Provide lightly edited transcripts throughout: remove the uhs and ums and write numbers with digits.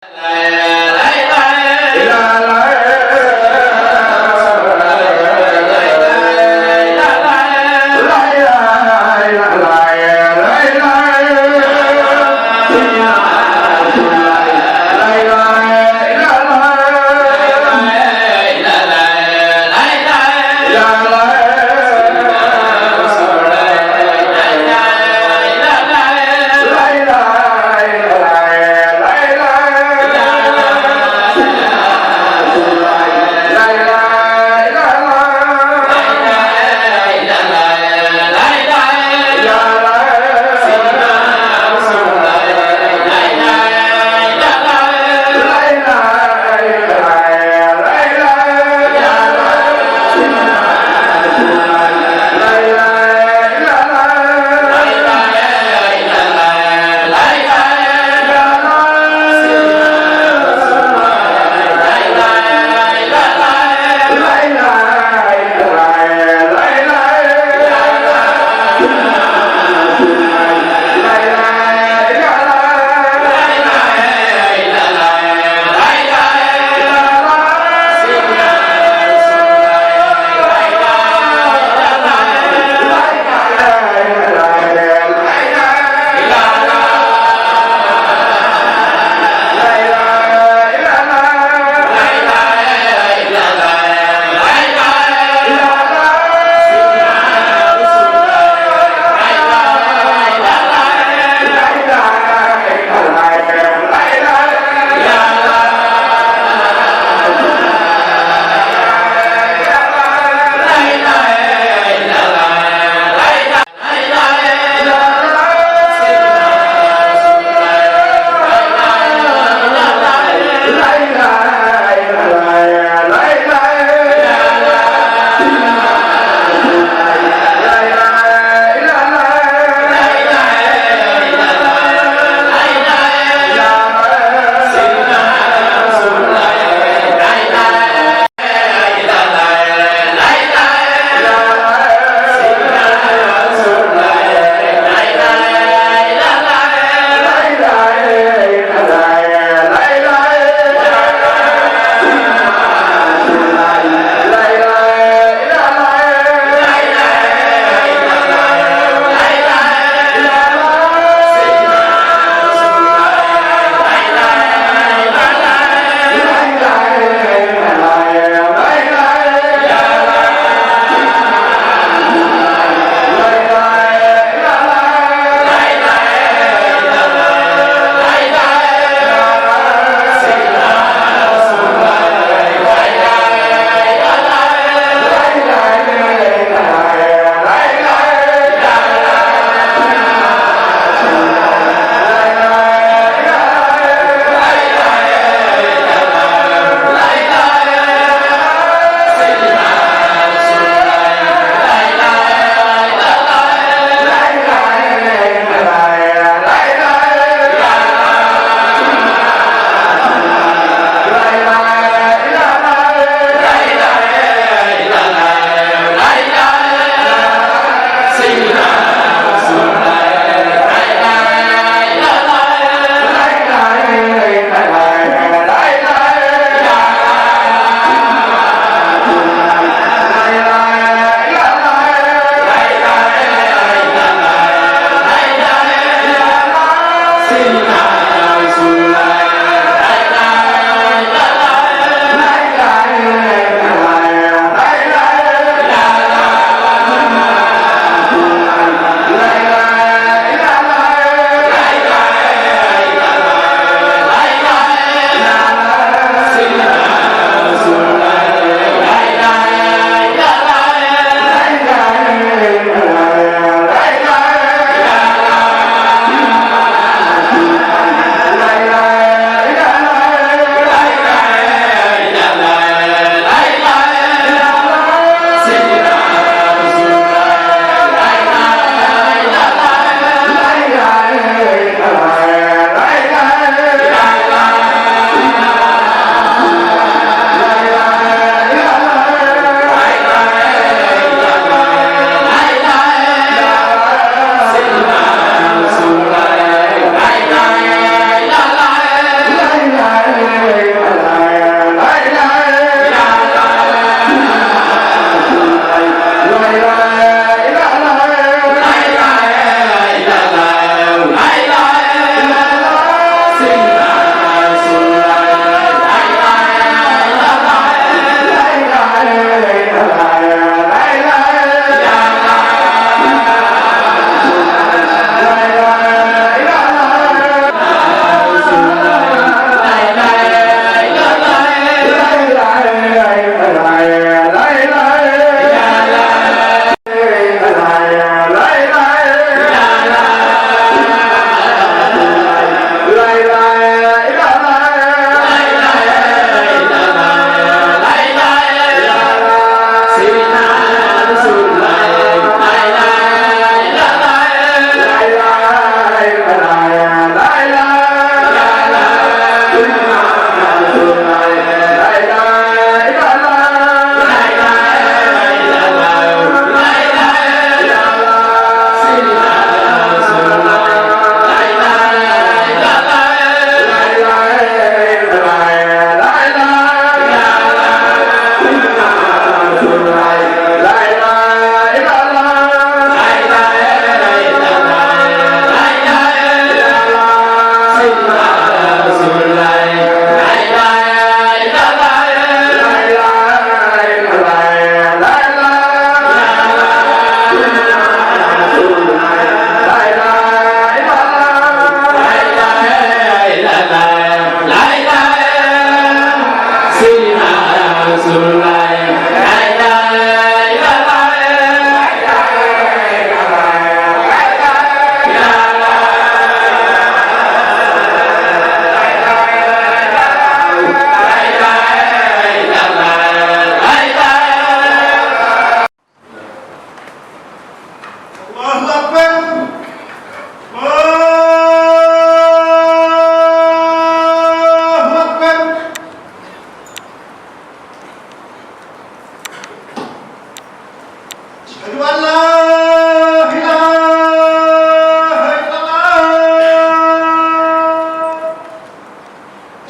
la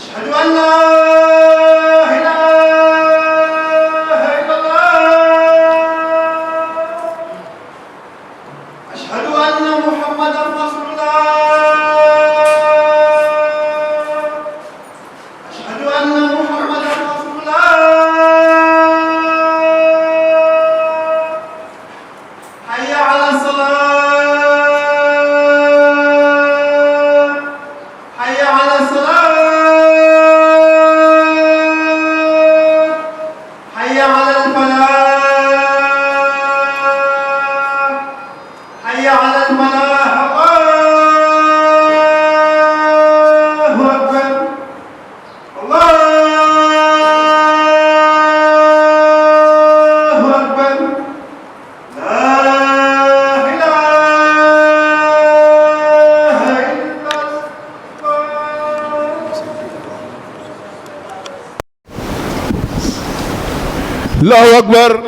أشهد أن لا إله إلا الله أشهد أن محمدا رسول الله أشهد أن محمدا رسول الله حي على الصلاة حي على الصلاة حي على الفلاح حي على الفلاح الله أكبر الله أكبر لا إله إلا الله الله أكبر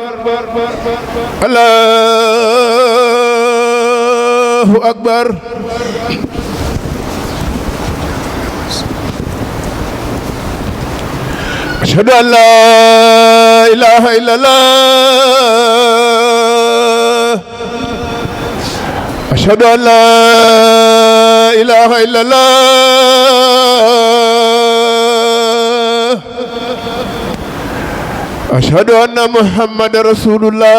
الله أكبر أشهد أن لا إله إلا الله أشهد أن لا إله إلا الله أشهد أن محمد رسول الله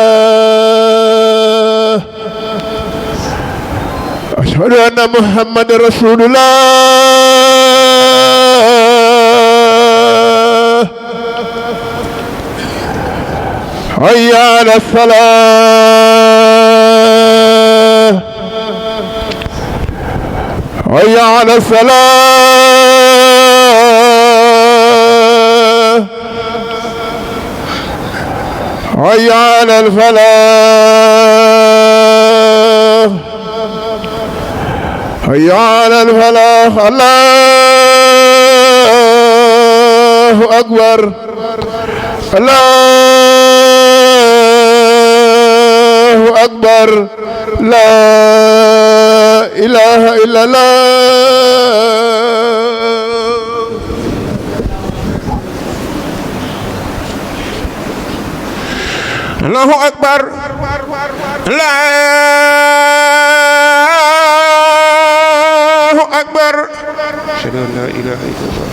أشهد أن محمد رسول الله حي على الصلاة حي على الصلاة حي على الفلاح حي على الفلاح الله أكبر الله أكبر لا إله إلا الله الله أكبر الله أكبر أشهد أن لا إله إلا الله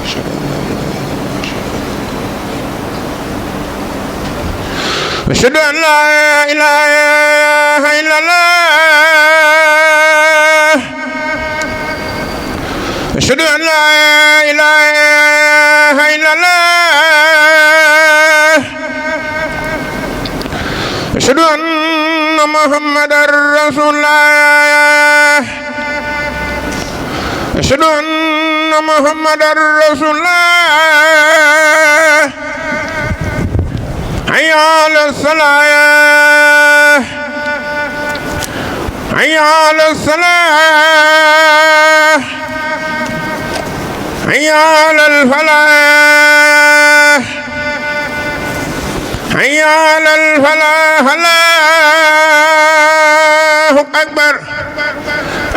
أشهد أن لا إله إلا الله أشهد أن لا إله إلا الله أشهد أن محمدا رسول الله أشهد أن محمدا رسول الله حي على الصلاة حي على الصلاة حي على الفلاح حي على الفلاح الله أكبر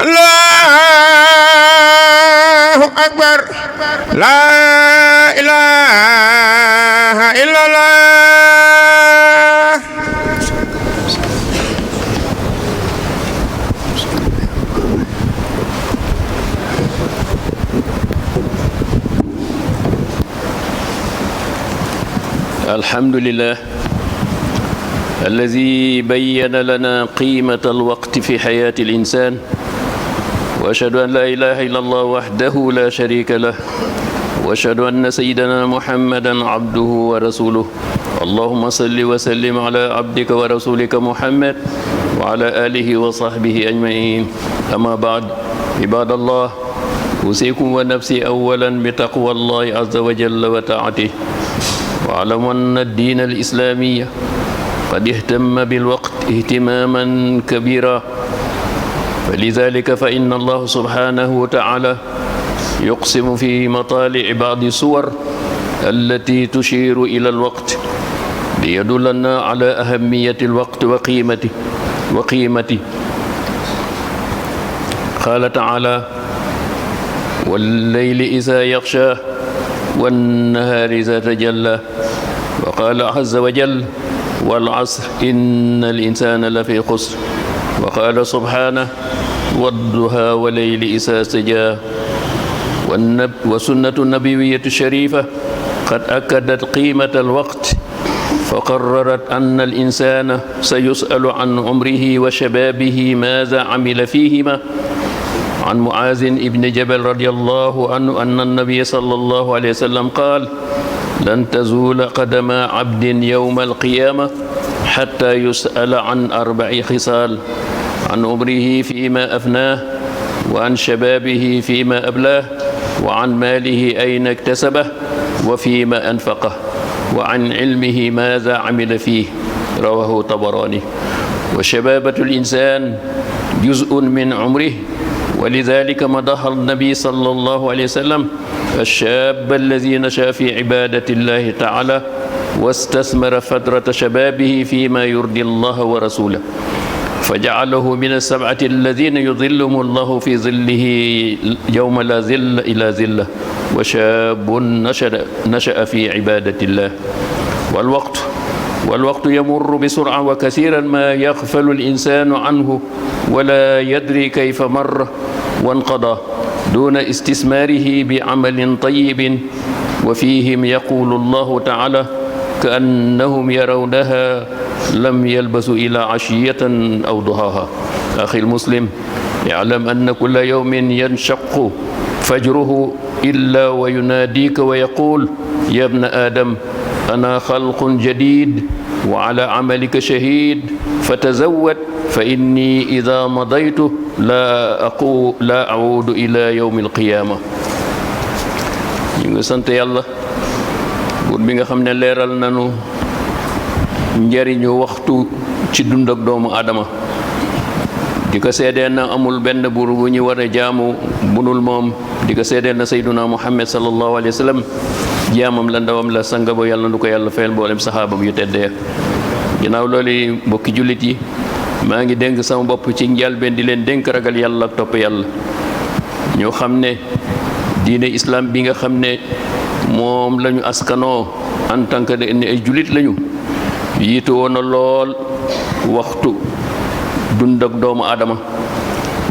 الله أكبر لا إله إلا الله الحمد لله الذي بين لنا قيمة الوقت في حياة الإنسان وأشهد أن لا إله إلا الله وحده لا شريك له وأشهد أن سيدنا محمدا عبده ورسوله اللهم صل وسلم على عبدك ورسولك محمد وعلى آله وصحبه أجمعين أما بعد عباد الله أوصيكم ونفسي أولا بتقوى الله عز وجل وطاعته واعلموا أن الدين الإسلامي قد اهتم بالوقت اهتماما كبيرا فلذلك فإن الله سبحانه وتعالى يقسم في مطالع بعض السور التي تشير إلى الوقت ليدلنا على أهمية الوقت وقيمته قال تعالى والليل إذا يغشى والنهار إذا تجلى وقال عز وجل والعصر إن الإنسان لفي خسر وقال سبحانه والضحى والليل إذا سجى والسنة النبوية الشريفة قد أكدت قيمة الوقت فقررت أن الإنسان سيسأل عن عمره وشبابه ماذا عمل فيهما. عن معاذ بن جبل رضي الله عنه أن النبي صلى الله عليه وسلم قال لن تزول قدم عبد يوم القيامة حتى يسأل عن 4 خصال: عن عمره فيما أفناه، وعن شبابه فيما أبلاه، وعن ماله أين اكتسبه وفيما أنفقه، وعن علمه ماذا عمل فيه. رواه طبراني. وشبابة الإنسان جزء من عمره، ولذلك مدح النبي صلى الله عليه وسلم الشاب الذي نشأ في عبادة الله تعالى واستثمر فترة شبابه فيما يرضي الله ورسوله، فجعله من ال7 الذين يظلهم الله في ظله يوم لا ظل إلا ظله. وشاب نشأ في عبادة الله. والوقت يمر بسرعة، وكثيرا ما يغفل الإنسان عنه ولا يدري كيف مر وانقضى دون استثماره بعمل طيب. وفيهم يقول الله تعالى كأنهم يرونها لم يلبثوا إلى عشية أو ضحاها. أخي المسلم، اعلم أن كل يوم ينشق فجره إلا ويناديك ويقول يا ابن آدم أنا خلق جديد وعلى عملك شهيد فتزود فإني إذا مضيت لا أعود إلى يوم القيامة. ñu ngi sant yàlla buur bi nga xam ne leeral nanu njariñu waxtu ci dund ak doomu aadama, di ko seedeel na amul benn buur bu ñu war a jaamu bunul moom, di ko seedeel na sayduna muhammad sallallahu alayhi wa sallam jaamam la, ndawam la, sanga ba yàlla nu ko yàlla fayal mboolem saxaabam yu teddee. ginnaaw loolu mbokki jullit yi, maa ngi dénk sama bopp ci njëlbéen di leen dénk ragal yàlla ak topp yàlla. ñoo xam ne diine islam bi nga xam ne moom lañu askanoo en tant que ne ay jullit lañu, yiitu woon na lool waxtu dund ak doomu aadama.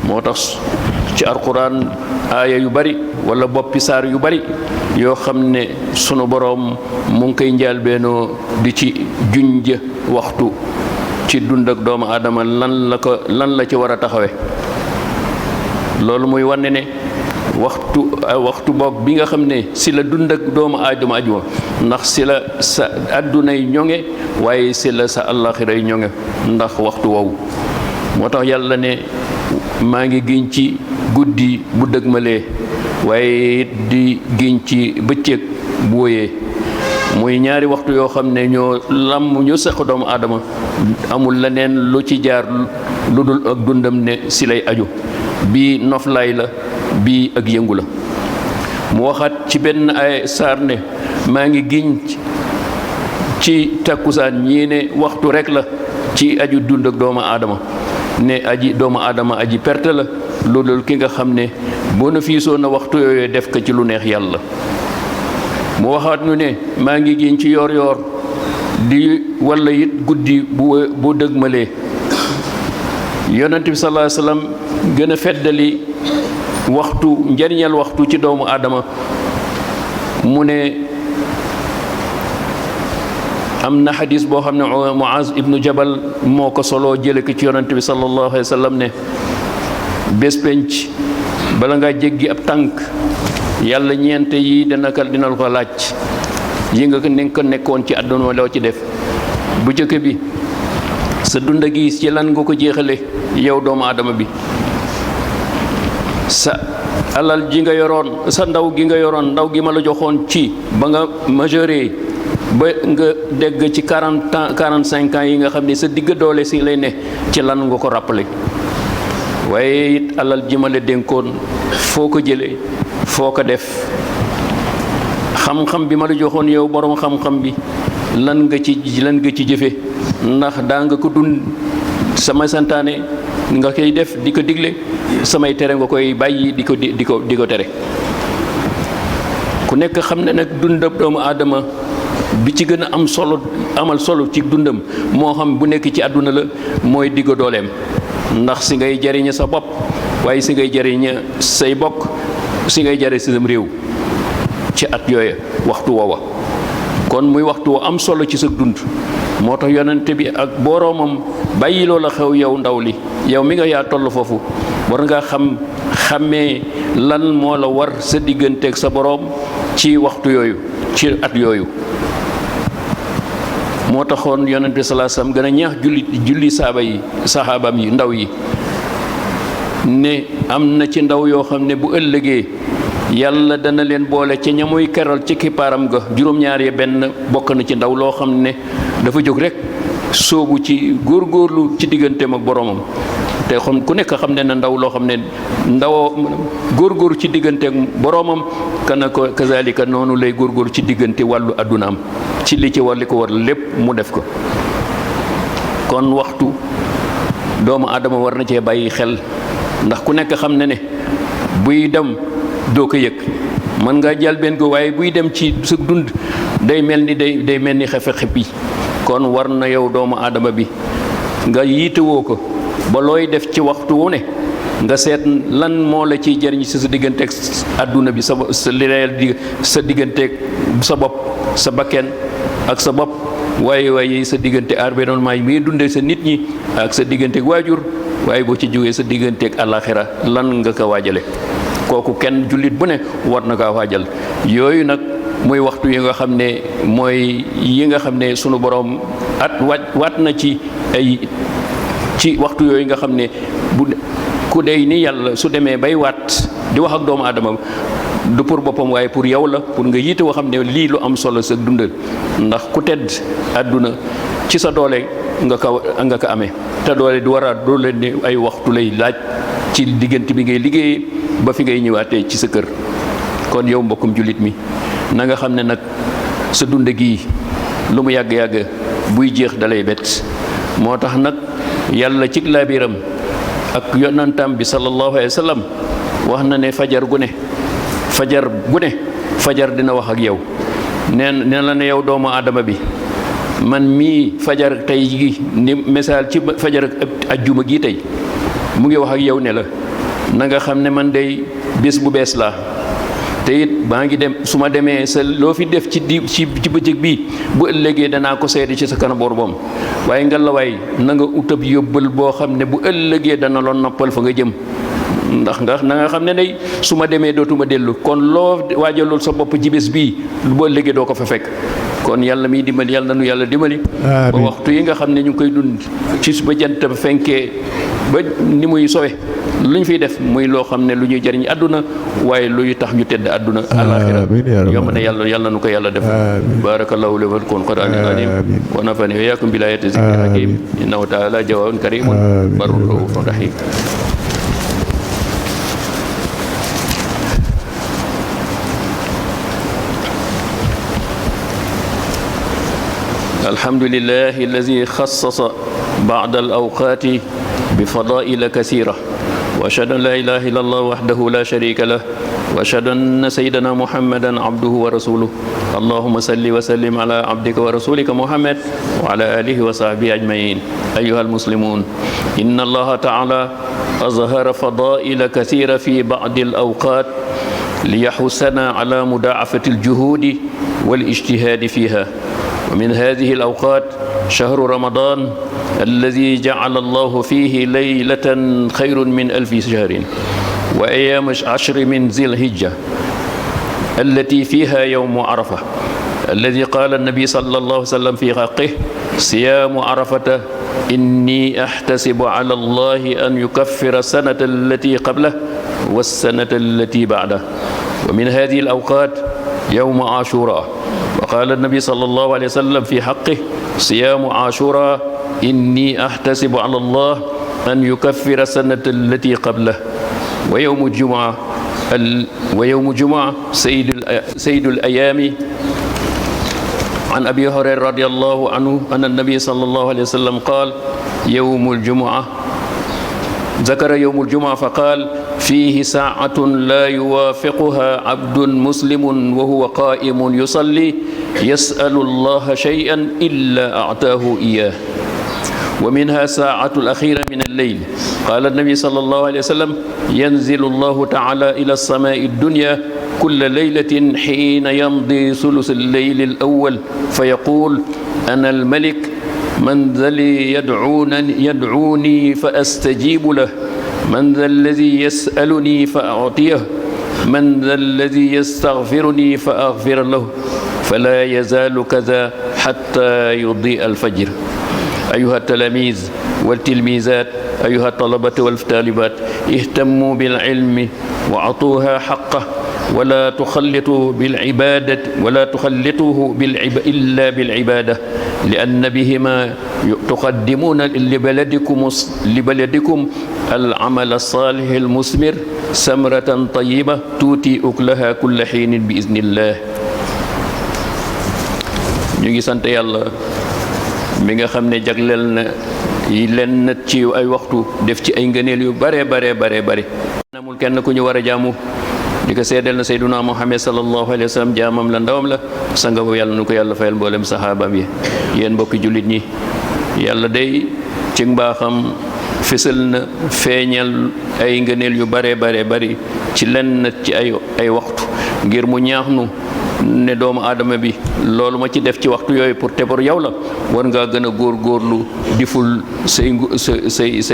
moo tax ci alquran aaya yu bari wala boppi saar yu bari yoo xam ne sunu boroom mu ngi koy njëlbéenoo di ci junj waxtu ci dund ak doomu aadama lan la ci war a taxawe. loolu muy wane ne waxtu boog bi nga xam ne si la dund ak doomu aadama ajuma, ndax si la sa addunay ñoŋe waaye si la sa àllaxiray ñoŋe ndax waxtu woowu. moo tax yàlla ne maa ngi giñ ci guddi bu dëgmalee waaye di giñ ci bëccëg bu wóyee. muy ñaari waxtu yoo xam ne ñoo ñu seq doomu aadama, amul leneen lu ci jaar lu dul ak dundam ne si lay aju. bii noflaay la, bii ak yëngu la. mu waxaat ci benn ay saar ne maa ngi giñ ci takkusaan, ñii ne waxtu rek la ci aju dund ak doomu aadama, ne doomu aadama aji perte la loolu ki nga xam ne bénéfice na waxtu yooyu def ko ci lu neex yàlla. mu waxaat ñu ne maa ngi giñ ci yoor di walla it guddi bu dëgmalee. yonent bi sallallahu alayhi wasallam gën a feddali waxtu njariñal waxtu ci doomu aadama. mu ne am na xadis boo xam ne Muaz ibnu Jabal moo ko soloo jële ko ci yonent bi sallallahu alayhi wasallam ne bés penc bala ngaa jéggi ab tànk yàlla ñeente yi dina ko laaj yi nga ko nekkoon ci àdduna loo ci def. bu jëkk bi sa dund gi ci lan nga ko jeexale yow doomu aadama bi. sa alal ji nga yoroon, sa ndaw gi nga yoroon, ndaw gi ma la joxoon ci ba nga majeure ba nga dégg ci 40 ans 45 ans yi nga xam ne sa digg doole si lay ne, ci lan nga ko rappelé. waaye it alal ji ma la dénkoon foo ko jëlee, foo ko def. xam-xam bi ma la joxoon yow borom xam-xam bi lan nga ci jëfe, ndax daa nga ko dund sama santaane nga koy def di ko digle, samay tere nga koy bàyyi di ko tere. ku nekk xam ne nag dundab doomu aadama bi ci gën a amal solo ci dundam moo xam bu nekk ci àdduna la mooy digg dooleem, ndax si ngay jariñe sa bopp waaye si ngay jariñe say bokk, si ngay jariñ si sam réew ci at yooya waxtu woowa. kon muy waxtu woo am solo ci sa dund, moo tax yonente bi ak boroomam bàyyi loola xew yow ndaw li, yow mi nga yaa toll foofu war nga xàmmee lan moo la war sa digganteeg sa boroom ci waxtu yooyu, ci at yooyu. moo taxoon yonent bi sallallahu alayhi wasallam gën a ñaax julli saxaabam yi ndaw yi ne am na ci ndaw yoo xam ne bu ëllëgee yàlla dana leen boole ca ñamuy keral ci kippaaram ga juróom-ñaar benn bokk na ci ndaw loo xam ne dafa jóg rek soobu ci góorgóorlu ci digganteem ak boroomam. te xam ku nekk xam ne na ndaw loo xam ne góorgóorlu ci diggante ak boroomam kana ko kazalika noonu lay góorgóorlu ci diggante wàllu addunaam ci li ko war lépp mu def ko. kon waxtu doomu aadama war na cee bàyyi xel, ndax ku nekk xam ne buy dem doo ko yëg, mën nga jël benn ko waaye buy dem ci sa dund day mel ni xefe xippi. kon war na yow doomu aadama bi nga yiitewoo ko ba looy def ci waxtu wu ne nga seet lan moo la ciy jëriñ ci sa digganteeg àdduna bi sa digganteeg sa bopp, sa bakken ak sa bopp, waaye sa diggante environnement yi muy dundee sa nit ñi ak sa digganteeg waajur, waaye boo ci jógee sa digganteeg àllaaxira lan nga ko waajale. kooku kenn jullit bu ne war na kaa waajal. yooyu nag muy waxtu yi nga xam ne mooy yi nga xam ne sunu borom waat na ci waxtu yooyu nga xam ne ku dey ni yàlla su demee bay waat di wax ak doomu aadama du pour boppam waaye pour yow la, pour nga yiite woo xam ne lii lu am solo sa dundal, ndax ku tedd àdduna ci sa doole nga ko amee, te doole doole ne ay waxtu lay laaj ci diggante bi ngay liggéeyee ba fi ngay ñëwaatee ci sa kër. kon yow mbokkum jullit mi na nga xam ne nag sa dund gii lu mu yàgg-yàgg buy jeex dalay bett. moo tax nag yàlla ci laabiram ak yonantam bi sallallahu alayhi wa sallam wax na ne fajar gu ne fajar dina wax ak yow neen la ne yow doomu aadama bi man mii fajar tey gi ni misaal ci fajar ajjuma gi tey mu ngi wax ak yow ne la na nga xam ne man day bés bu bees laa, te it baa ngi dem su ma demee sa loo fi def ci bëccëg bii bu ëllëgee danaa ko seede ci sa kanam boroom, waaye nga la waay na nga utab yóbbal boo xam ne bu ëllëgee dana loon noppal fa nga jëm. ndax na nga xam ne day su ma demee dootuma dellu, kon loo waajalul sa bopp ci bés bii bu ëllëgee doo ko fa fekk. kon yàlla miy dimbali yàlla nu yàlla dimbali ba waxtu yi nga xam ne ñu ngi koy dund ci ba jant ba fenkee ba ni muy sowe lu ñu fiy def muy loo xam ne lu ñuy jariñ àdduna waaye luy tax ñu tedd àdduna alaxira yomb na yàlla nu ko yàlla def. barakallahu li wa lakum qad alim wa nafani wa iyyakum bil ayati zikri hakim innahu ta'ala jawaadun karimun barrun raufun rahim. الحمد لله الذي خصص بعض الأوقات بفضائل كثيرة، وأشهد أن لا إله إلا الله وحده لا شريك له، وأشهد أن سيدنا محمدا عبده ورسوله. اللهم صل وسلم على عبدك ورسولك محمد وعلى آله وصحبه أجمعين. أيها المسلمون، إن الله تعالى أظهر فضائل كثيرة في بعض الأوقات ليحثنا على مضاعفة الجهود والاجتهاد فيها. ومن هذه الأوقات شهر رمضان الذي جعل الله فيه ليلة خير من 1000 شهر، وأيام 10 من ذي الحجة التي فيها يوم عرفة الذي قال النبي صلى الله عليه وسلم في حقه: صيام عرفة إني أحتسب على الله أن يكفر السنة التي قبله والسنة التي بعده. ومن هذه الأوقات يوم عاشوراء، وقال النبي صلى الله عليه وسلم في حقه: صيام عاشوراء إني أحتسب على الله أن يكفر السنة التي قبله. ويوم الجمعة سيد الأيام. عن أبي هريرة رضي الله عنه أن النبي صلى الله عليه وسلم قال: يوم الجمعة، ذكر يوم الجمعة فقال: فيه ساعة لا يوافقها عبد مسلم وهو قائم يصلي يسأل الله شيئا إلا أعطاه إياه. ومنها ساعة الأخيرة من الليل. قال النبي صلى الله عليه وسلم: ينزل الله تعالى إلى السماء الدنيا كل ليلة حين يمضي ثلث الليل الأول فيقول: أنا الملك، من ذا الذي يدعوني فأستجيب له، من ذا الذي يسألني فأعطيه، من ذا الذي يستغفرني فأغفر له، فلا يزال كذا حتى يضيء الفجر. أيها التلاميذ والتلميذات، أيها الطلبة والطالبات، اهتموا بالعلم وأعطوها حقه، ولا تخلطوه إلا بالعبادة، لأن بهما تقدمون لبلدكم العمل الصالح المثمر ثمرة طيبة تؤتي أكلها كل حين بإذن الله. ñu ngi sant yàlla mi nga xam ne jagleel na lenn ci ay waxtu def ci ay ngëneel yu bare amul kenn ku ñu war a jaamu di ko seedeel na Seyduna Muhammad sallallahu alayhi wa sallam jaamam la ndawam la sanga bu yàlla nu ko yàlla fayal mboolem saxaabam yi. yéen mbokki jullit ñi, yàlla day ci mbaaxam fësal na feeñal ay ngëneel yu bare bari ci lenn ci ay waxtu ngir mu ñaax nu ne doomu aadama bi loolu ma ci def ci waxtu yooyu pour yow la, war ngaa gën a góorgóorlu diful say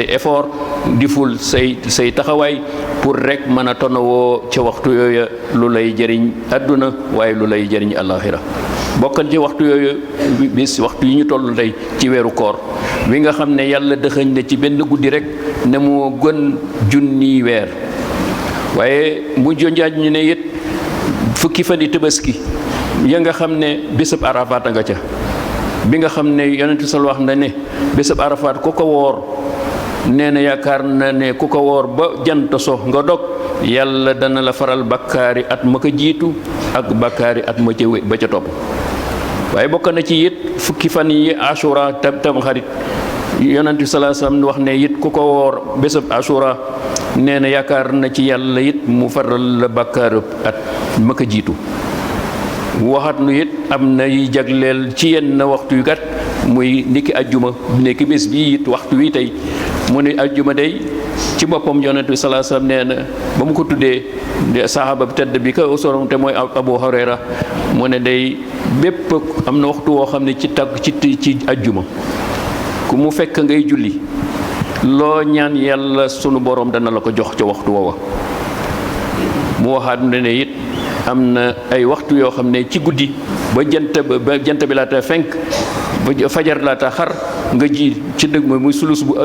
effort, diful say taxawaay pour rek mën a tonawoo ca waxtu yooyu lu lay jëriñ àdduna waaye lu lay jëriñ àllaaxira. bokkan ci waxtu yooyu bis waxtu yi ñu toll tey ci weeru koor wi nga xam ne yàlla dëxëñ na ci benn guddi rek ne moo gën junniy weer, waaye mu jonjaaj ñu ne it fukki fan yi Tabaski ya nga xam ne bésab Arafat nga ca, bi nga xam ne yonent sal wax na ne bésab Arafat ku ko woor nee na yaakaar na ne ku ko woor ba jant so nga dog yàlla dana la faral bakkaari at ma ko jiitu ak bakkaari at ma ca ba ca topp. waaye bokk na ci it fukki fan yi Ashura tam xarit yonent sallallahu alayhi wasallam wax ne it ku ko woor bésab Ashura nee na yaakaar na ci yàlla it mu faral la bakkaar at ma ko jiitu. waxat nu it am na yi jagleel ci yenn waxtu yu kat muy niki ajjuma nekki bés bi it waxtu wi tey mu ne ajjuma day ci boppam yonent bi sallallahu alayhi wasallam nee na ba mu ko tuddee saxaaba bi tedd bi ko sorom te mooy Abu Hurayra mu ne day bépp am na waxtu woo xam ne ci ajjuma ku mu fekk ngay julli loo ñaan yàlla sunu borom dana la ko jox ca waxtu woowa. mu waxaat ne it am na ay waxtu yoo xam ne ci guddi ba jant bi laata fenk ba fajar laata xar nga ji ci dëgg ma muy sulus bu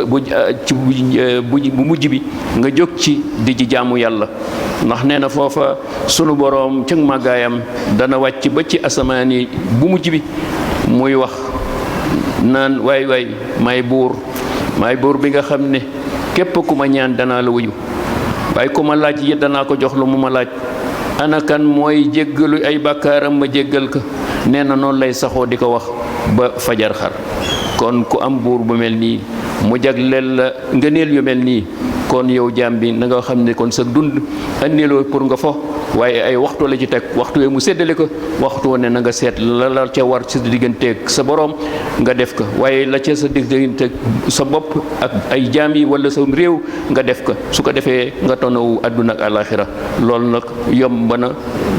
mujj bi nga jóg ci di ci jaamu yàlla, ndax nee na foofa sunu boroom ci màggaayam dana wàcc ba ci asamaan yi bu mujj bi muy wax naan waay may buur bi nga xam ne képp ku ma ñaan danaa la wuyu, waaye ku ma laaj yi danaa ko jox lu mu ma laaj. ana kan mooy jéggalu ay bàkkaaram ma jéggal ko. nee na noonu lay saxoo di ko wax ba fajar xar. kon ku am buur bu mel nii mu jagleel la ngëneel yu mel nii, kon yow jaam bi na nga xam ne kon sa dund andiloo pour nga fo, waaye ay waxtu la ci teg, waxtu yooyu mu séddale ko, waxtu ne na nga seet la ca war ci digganteeg sa borom nga def ko, waaye la ca sa digganteeg sa bopp ak ay jaam yi wala sa réew nga def ko. su ko defee nga tonawu àdduna ak àlaxira. loolu nag yomb na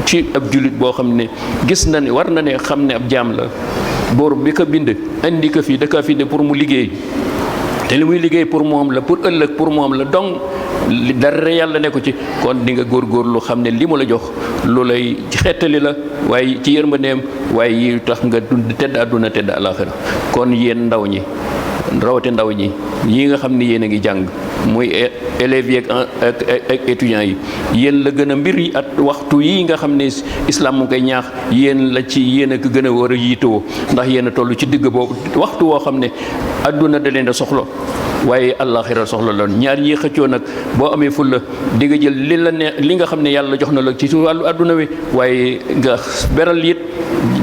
ci ab jullit boo xam ne gis na ne war na ne xam ne ab jaam la, boor bi ko bind andi ko fii da ka fi ne pour mu liggéey, te li muy liggéey pour moom la, pour ëllëg pour moom la, donc dara yàlla ne ko ci. kon di nga góorgóorlu xam ne li mu la jox lu lay xettali la, waaye ci yërmandeem, waaye yi tax nga dund tedd àdduna tedd àlaxira. kon yéen ndaw ñi, rawate ndaw ñi yi nga xam ne yéen a ngi jàng, muy élèves yi ak étudiants yi, yéen la gën a mbir yi at waxtu yi nga xam ne islam mu koy ñaax, yéen la ci yéen a ko gën a war a yiitoo, ndax yéen a toll ci digg boobu waxtu woo xam ne àdduna da leen a soxla waaye àllaaxira soxla loon. ñaar ñi xëccoo nag boo amee fulla di nga jël li la ne li nga xam ne yàlla jox na la ci wàllu àdduna wi, waaye nga beral it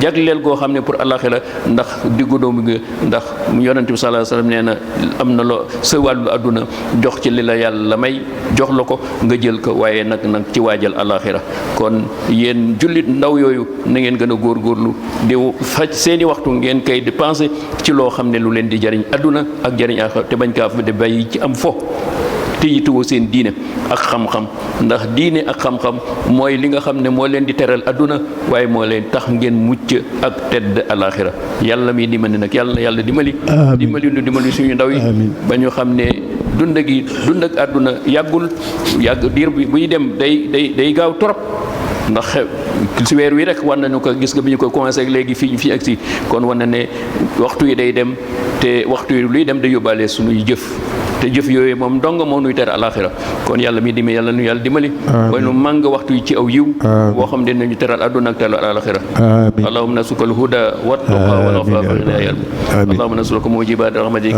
jagleel goo xam ne pour àllaaxira ndax diggu doomu gi ndax yonent bi sallallahu alayhi wasallam nee na am na loo sa wàllu àdduna jox ci li la yàlla may jox la ko nga jël ko waaye nag ci waajal àllaaxira kon yéen jullit ndaw yooyu na ngeen gën a góorgóorlu di faj seeni waxtu ngeen koy dépenser ci loo xam ne lu leen di jariñ àdduna ak jariñ àllaaxira te bañ kaa fa di bàyyi ci am fo te yitewoo seen diine ak xam-xam ndax diine ak xam-xam mooy li nga xam ne moo leen di teral àdduna waaye moo leen tax ngeen mucc ak tedd alaxira yàlla mi dimbali nag yàlla na yàlla dimbali dimbali suñu ndaw yi ba ñu xam ne dund ak àdduna yàgg diir bi buy dem day gaaw torop ndax si weer wi rek war nañu ko gis nga bi ñu ko commencé ak léegi fii ak si kon war na ne waxtu yi day dem te waxtu yi luy dem day yóbbaale suñuy jëf te jëf yooyu moom dong moo nuy tere alaxira kon yàlla mi dimbali yàlla nu yàlla dimbali ba nu màng waxtu yi ci aw yiw boo xam ne nañu teral àdduna ak teral alaxira allahumma nasukal huda wa tuqa wal afafa allahumma nasuka mujibat rahmatik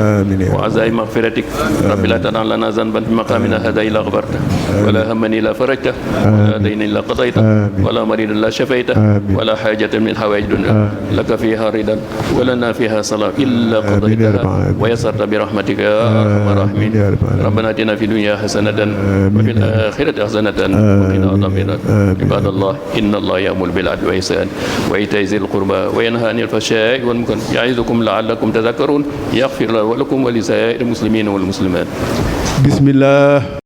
wa azai maghfiratik rabbi la tad'a lana zanban fi maqamina hadha illa ghafarta wala hamman illa farajta wala daynan illa qadayta wala maridan la shafayta wala hajatan min hawaij dunya laka fiha ridan wa lana fiha salam illa qadaytaha wa yassarta bi rahmatika ya arhamar rahimin ربنا اتنا في الدنيا حسنة وفي الآخرة حسنة وقنا عذاب النار عباد الله إن الله يأمر بالعدل والإحسان وإيتاء ذي القربى وينهى عن الفحشاء والمنكر يعظكم لعلكم تذكرون يغفر لكم ولسائر المسلمين والمسلمات بسم الله